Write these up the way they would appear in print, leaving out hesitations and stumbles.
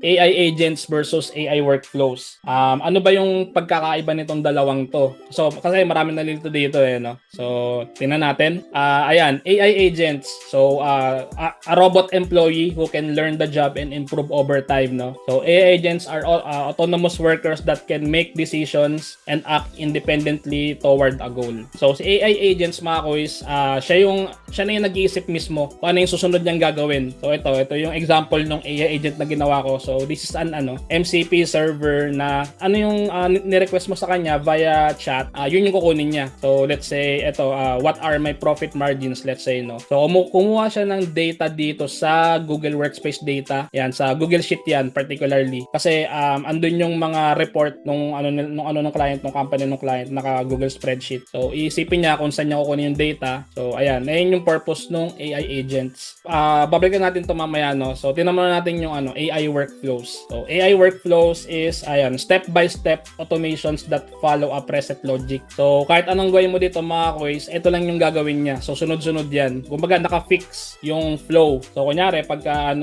AI agents versus AI workflows. Ano ba yung pagkakaiba nitong dalawang to? So, kasi marami nalilito dito no? So, tingnan natin. Ayan, AI agents. So, a robot employee who can learn the job and improve over time, no? So, AI agents are autonomous workers that can make decisions and act independently toward a goal. So, si AI agents, mga kuys, siya na yung nag-iisip mismo kung ano yung susunod niyang gagawin. So, ito yung example ng AI agent na ginawa ko. So, this is an MCP server na yung ni-request mo sa kanya via chat, yun yung kukunin niya. So, let's say, what are my profit margins, let's say, no? So, kumuha siya ng data dito sa Google Workspace data. Yan, sa Google Sheet yan, particularly. Kasi, andun yung mga report nung client, nung company ng client, naka Google Spreadsheet. So, iisipin niya kung saan niya kukunin yung data. So, ayan, ayun yung purpose ng AI agents. Babalikan natin to mamaya, no? So, tinamon natin yung AI workflows. So, AI workflows is, ayan, step-by-step automations that follow a preset logic. So, kahit anong gawin mo dito, mga kuys, ito lang yung gagawin niya. So, sunod-sunod yan. Kumbaga, naka-fix yung flow. So, kunyari, pagka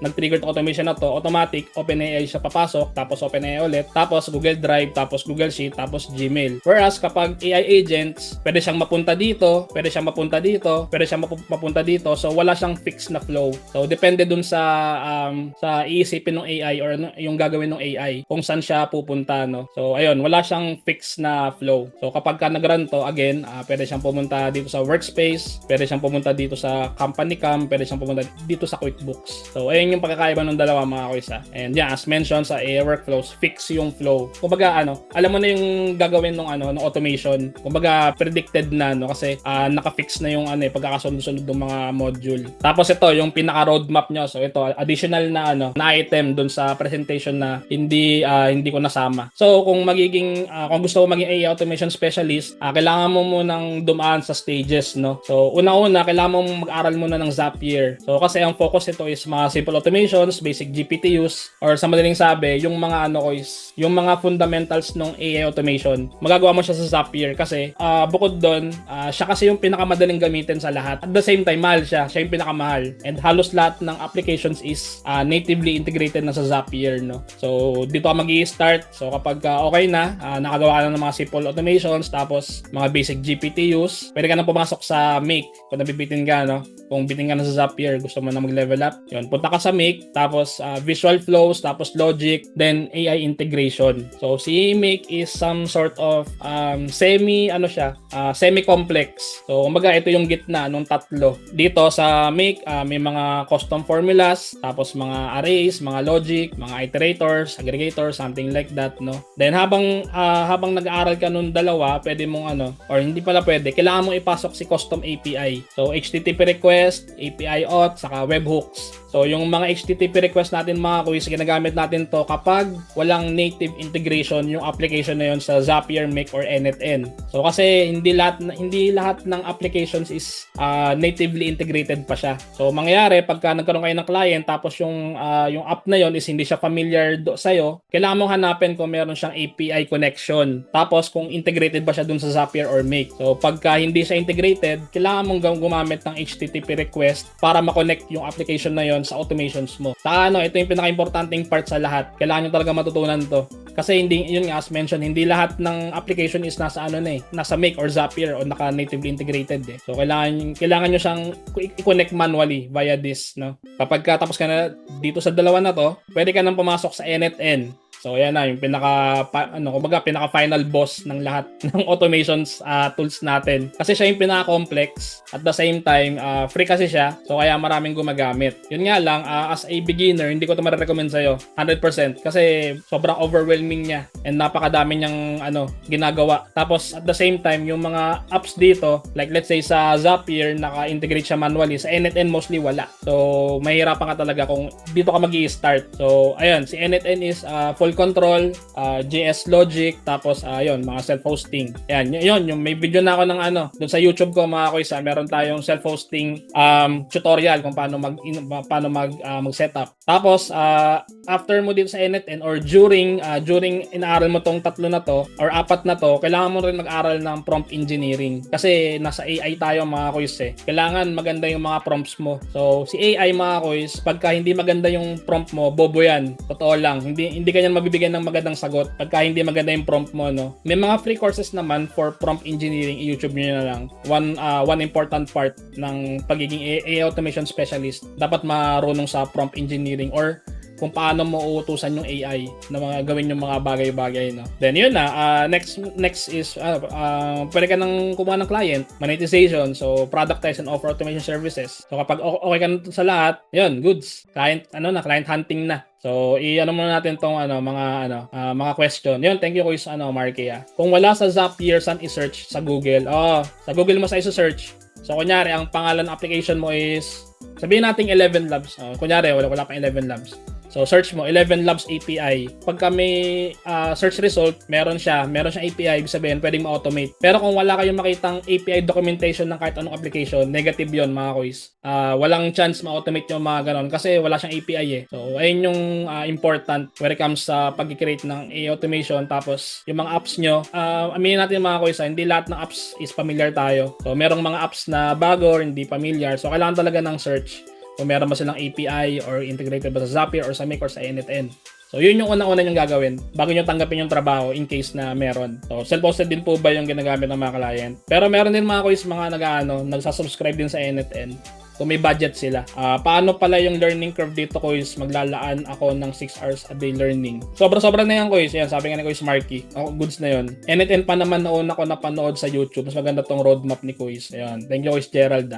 nag-trigger automation na to, automatic, OpenAI siya papasok, tapos OpenAI ulit, tapos Google Drive, tapos Google Sheet, tapos Gmail. Whereas, kapag AI agents, pwede siyang mapunta dito, pwede siyang mapunta dito, pwede siyang mapunta dito. So, wala siyang fix na flow. So, depende dun sa iisipin ng AI or yung gagawin ng AI kung saan siya pupunta, no? So, ayun, wala siyang fix na flow. So, kapag ka nag-run to, again, pwede siyang pumunta dito sa workspace, pwede siyang pumunta dito sa company cam, pwede siyang pumunta dito sa QuickBooks. So, ayun yung pagkakaiba ng dalawa, mga kuys. And yeah, as mentioned sa AI workflows, fix yung flow. Kumbaga, alam mo na yung gagawin ng automation. Kumbaga, predicted na, no? Kasi naka-fix na yung pagkakasunod-sunod ng mga module. Tapos ito, yung pinaka-roadmap nyo. So, ito, additional na item dun sa presentation na hindi ko nasama. So, kung gusto ko maging AI automation specialist, kailangan mo munang dumaan sa stages, no? So, una-una, kailangan mo mag-aral muna ng Zapier. So, kasi ang focus ito is mga simple automations, basic GPT use, or sa madaling sabi, yung mga yung mga fundamentals ng AI automation. Magagawa mo siya sa Zapier kasi bukod doon, siya kasi yung pinakamadaling gamitin sa lahat. At the same time, mahal siya. Siya yung pinakamahal. And halos lahat ng applications is natively integrated na sa Zapier, no? So, dito ka mag-i-start. So, kapag okay na, nakagawa ka na ng mga simple automations, tapos mga basic GPT use, pwede ka na pumasok sa Make kung nabibitin ka, no? Kung bitin ka na sa Zapier, gusto mo na mag-level up, yun, punta ka sa Make, tapos visual flows, tapos logic, then AI integration. So, si Make is some sort of semi-complex. So, kumbaga, ito yung gitna nung tatlo. Dito sa Make, may mga custom formulas, tapos mga arrays, mga logic, mga iterators, aggregators, something like that, no? Then, habang nag-aaral ka nung dalawa, pwede mong or hindi pala pwede, kailangan mong ipasok si custom API. So, HTTP request, API auth, saka webhooks. So, yung mga HTTP request natin, mga kuys, ginagamit natin to kapag walang native integration yung application na yun sa Zapier, Make, or NetN. So, kasi hindi lahat ng applications is natively integrated pa siya. So, mangyayari, pagka nagkaroon kayo ng client, tapos yung app na yun is hindi siya familiar sa'yo, kailangan mong hanapin kung meron siyang API connection. Tapos, kung integrated ba siya dun sa Zapier or Make. So, pagka hindi siya integrated, kailangan mong gumamit ng HTTP request para ma-connect yung application na yun sa automations mo. Saka ito yung pinaka-importanting part sa lahat. Kailangan nyo talaga matutunan to. Kasi yun nga, as mentioned, hindi lahat ng application is nasa nasa Make or Zapier o naka-natively integrated eh. So, kailangan nyo siyang i-connect manually via this, no? Kapag tapos ka na dito sa dalawa na to, pwede ka nang pumasok sa NetN. So, ayan na, yung pinaka-final boss ng lahat ng automations tools natin. Kasi siya yung pinaka-complex. At the same time, free kasi siya. So, kaya maraming gumagamit. Yun nga lang, as a beginner, hindi ko ito marirecommend sa'yo. 100%. Kasi sobrang overwhelming niya. And napakadami niyang ginagawa. Tapos, at the same time, yung mga apps dito, like let's say sa Zapier, naka-integrate siya manually. Sa NetN, mostly wala. So, mahirapan ka talaga kung dito ka mag-i-start. So, ayun, si NetN is full control, JS Logic, tapos mga self-hosting. Yan, yun, yung may video na ako ng doon sa YouTube ko, mga kuys, meron tayong self-hosting tutorial kung paano mag-setup. Tapos after mo dito sa NetN or during inaaral mo tong tatlo na to or apat na to, kailangan mo rin mag-aral ng prompt engineering. Kasi nasa AI tayo mga kuys eh. Kailangan maganda yung mga prompts mo. So, si AI mga kuys, pagka hindi maganda yung prompt mo, bobo yan. Totoo lang. Hindi kanyan mabibigyan ng magandang sagot pagka hindi maganda yung prompt mo, no? May mga free courses naman for prompt engineering. I-YouTube nyo na lang. One important part ng pagiging AI automation specialist, dapat marunong sa prompt engineering or kung paano mo uutusan yung AI na mga gawin yung mga bagay-bagay, no? Then yun na, next is pwede ka nang kumuha ng client, monetization, so productize and offer automation services. So kapag okay ka na sa lahat, yun, goods. Client hunting na. So i-ano muna natin tong mga question. Yun, thank you Kuya Marky. Kung wala sa Zapier, saan i-search? Sa Google. Sa Google mo sa i-search. So kunyari ang pangalan ng application mo is sabihin nating 11 Labs. Kunyari wala pang 11 Labs. So search mo 11 Labs API. Pagka may search result, meron siyang API, ibig sabihin pwedeng ma-automate. Pero kung wala kayong makitang API documentation ng kahit anong application, negative 'yon mga kuys. Walang chance ma-automate yung mga ganon kasi wala siyang API eh. So ayun yung important when it comes sa pag-create ng AI automation. Tapos yung mga apps nyo, aminin natin mga kuys, hindi lahat ng apps is familiar tayo. So merong mga apps na bago or hindi familiar. So kailangan talaga ng search. Kung meron ba silang API or integrated ba sa Zapier or sa Make or sa NetN. So yun yung una-una yung gagawin bago nyo tanggapin yung trabaho in case na meron. So self-hosted din po ba yung ginagamit ng mga client? Pero meron din mga kuys mga nagsasubscribe din sa NetN kung may budget sila. Paano pala yung learning curve dito kuys? Maglalaan ako ng 6 hours a day learning. Sobra-sobra na yan kuys. Yan, sabi nga ni Kuys Marky. Goods na yun. NetN pa naman nauna ko napanood sa YouTube. Mas maganda tong roadmap ni Kuys. Ayan. Thank you Kuys Gerald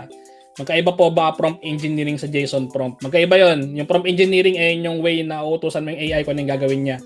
Magkaiba po ba prompt engineering sa JSON prompt? Magkaiba yon. Yung prompt engineering ay yung way na uutusan mo yung AI kung anong gagawin niya.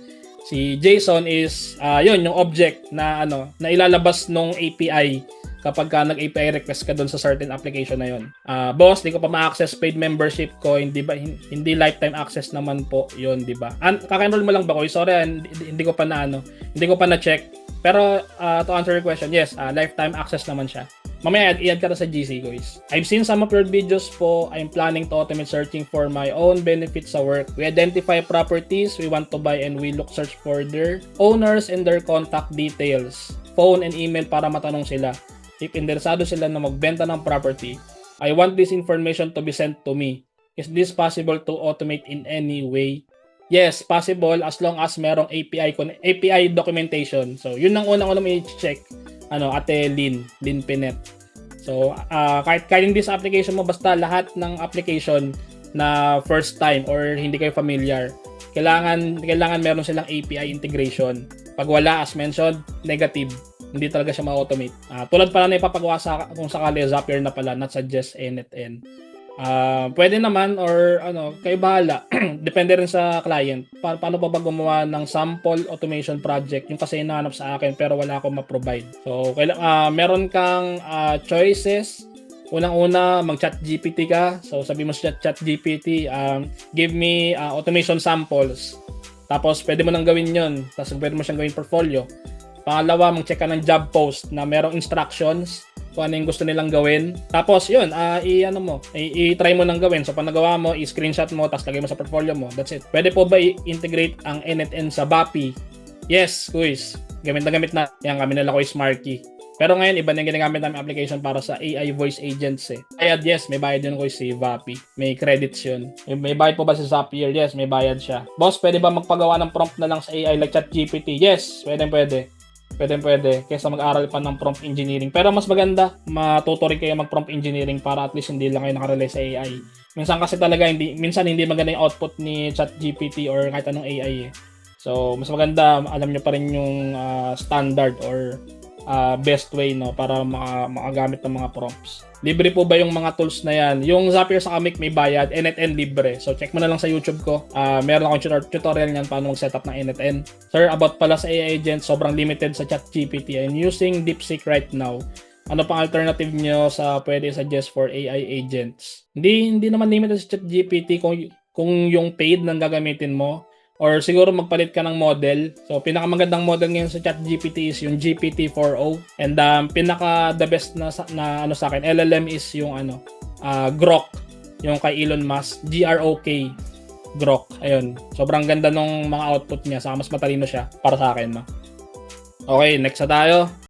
Si JSON is yung object na na ilalabas nung API kapag ka nag-API request ka doon sa certain application na yon. Boss, di ko pa ma-access paid membership ko, hindi lifetime access naman po yon, di ba? Kaka-enroll mo lang ba ko? Sorry, hindi ko pa na check. Pero to answer your question, yes, lifetime access naman siya. Mamaya i-add ka na sa GC guys. I've seen some of your videos po. I'm planning to automate searching for my own benefits sa work. We identify properties we want to buy and we search for their owners and their contact details, phone and email para matanong sila. If interesado sila na magbenta ng property, I want this information to be sent to me. Is this possible to automate in any way? Yes, possible as long as merong API documentation. So, yun ang unang may check. Ate Lynn Pinet. So, kahit hindi sa application mo, basta lahat ng application na first time or hindi kayo familiar, kailangan meron silang API integration. Pag wala, as mentioned, negative. Hindi talaga siya ma-automate. Tulad pala na ipapagawa kung sakali Zapier na pala, not suggest NetN. Pwede naman or kayo bahala. Depende rin sa client. Paano pa ba gumawa ng sample automation project? Yung kasi hinahanap sa akin pero wala akong ma-provide. So, meron kang choices. Unang-una, mag-chat GPT ka. So, sabi mo sa chat GPT, give me automation samples. Tapos, pwede mo nang gawin yon. Tapos, pwede mo siyang gawin portfolio. Pangalawa, mag-check ka ng job post na merong instructions kung ano yung gusto nilang gawin. Tapos, yun, i-try mo nang gawin. So, pag nagawa mo, i-screenshot mo, tapos lagay mo sa portfolio mo. That's it. Pwede po ba i-integrate ang NetN sa Vapi? Yes, Kuys. Gamit na gamit na. Yan, kami nila Kuys Marky. Pero ngayon, iba na yung ginagamit namin application para sa AI voice agents eh. Bayad, yes, may bayad yun Kuys si Vapi. May credits yun. May bayad po ba si Zapier? Yes, may bayad siya. Boss, pwede ba magpagawa ng prompt na lang sa AI like ChatGPT? Yes, pwede. Pwede. Kaysa mag-aral pa ng prompt engineering. Pero mas maganda, matuto rin kayo mag-prompt engineering para at least hindi lang kayo nakarelay sa AI. Minsan kasi talaga, minsan hindi maganda yung output ni ChatGPT or kahit anong AI eh. So, mas maganda, alam nyo pa rin yung standard or best way para makagamit ng mga prompts. Libre po ba yung mga tools na yan? Yung Zapier sa Kamik may bayad, NetN libre. So check mo na lang sa YouTube ko. Meron akong tutorial niyan paano mag-setup ng NetN. Sir, about pala sa AI agent, sobrang limited sa ChatGPT. I'm using DeepSeek right now. Ano pang alternative nyo sa pwede suggest for AI agents? Hindi naman limited sa ChatGPT kung yung paid nang gagamitin mo. Or siguro magpalit ka ng model. So, pinakamagandang model ngayon sa ChatGPT is yung GPT-4o. And the best na sa akin, LLM is yung Grok. Yung kay Elon Musk. GROK. Grok. Ayun. Sobrang ganda nung mga output niya. Saka mas matalino siya para sa akin, no? Okay, next na tayo.